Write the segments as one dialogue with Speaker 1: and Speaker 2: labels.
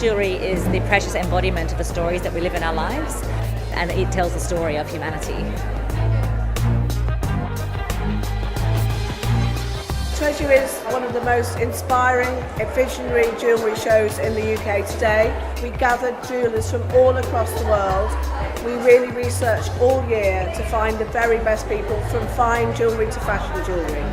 Speaker 1: jewellery is the precious embodiment of the stories that we live in our lives, and it tells the story of humanity.
Speaker 2: Treasure is one of the most inspiring and visionary jewellery shows in the UK today. We gathered jewellers from all across the world. We really researched all year to find the very best people, from fine jewellery to fashion jewellery.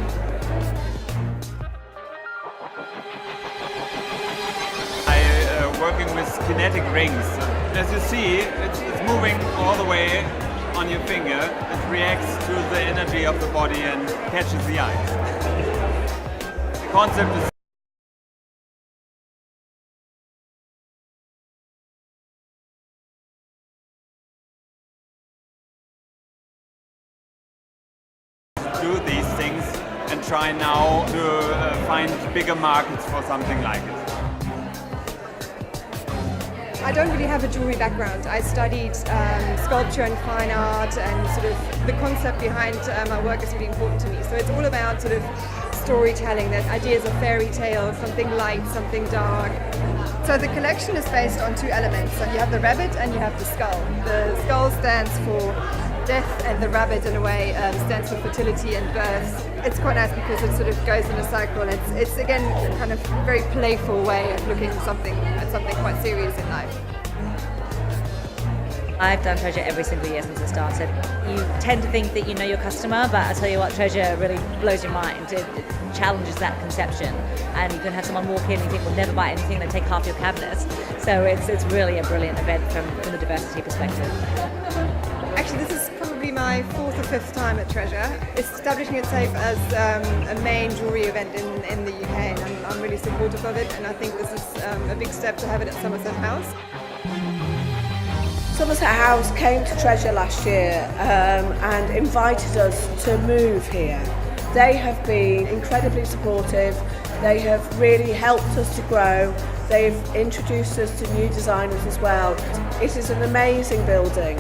Speaker 3: Working with kinetic rings. As you see, it's moving all the way on your finger. It reacts to the energy of the body and catches the eye. The concept is do these things and try now to find bigger markets for something like it.
Speaker 4: I don't really have a jewellery background. I studied sculpture and fine art, and sort of the concept behind my work is really important to me. So it's all about sort of storytelling, that ideas of fairy tale, something light, something dark. So the collection is based on two elements. So you have the rabbit and you have the skull. The skull stands for death, and the rabbit in a way stands for fertility and birth. It's quite nice because it sort of goes in a cycle. It's again a kind of very playful way of looking at something quite serious in life.
Speaker 1: I've done Treasure every single year since it started. You tend to think that you know your customer, but I tell you what, Treasure really blows your mind. It challenges that conception, and you can have someone walk in and you think, we'll never buy anything, they take half your cabinet. So it's really a brilliant event from the diversity perspective.
Speaker 4: Actually, this is probably my fourth or fifth time at Treasure. It's establishing itself as a main jewellery event in the UK, and I'm really supportive of it, and I think this is a big step to have it at Somerset House.
Speaker 2: Somerset House came to Treasure last year and invited us to move here. They have been incredibly supportive. They have really helped us to grow. They've introduced us to new designers as well. It is an amazing building.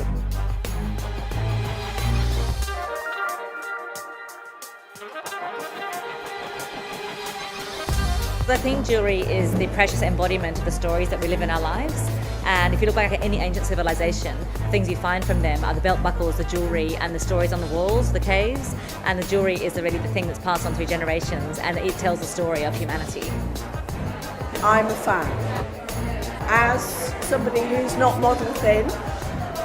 Speaker 1: I think jewellery is the precious embodiment of the stories that we live in our lives. And if you look back at any ancient civilization, things you find from them are the belt buckles, the jewellery, and the stories on the walls, the caves. And the jewellery is really the thing that's passed on through generations, and it tells the story of humanity.
Speaker 2: I'm a fan. As somebody who's not model thin,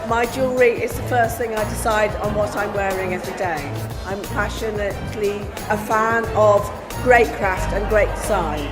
Speaker 2: my jewellery is the first thing I decide on what I'm wearing every day. I'm passionately a fan of great craft and great design.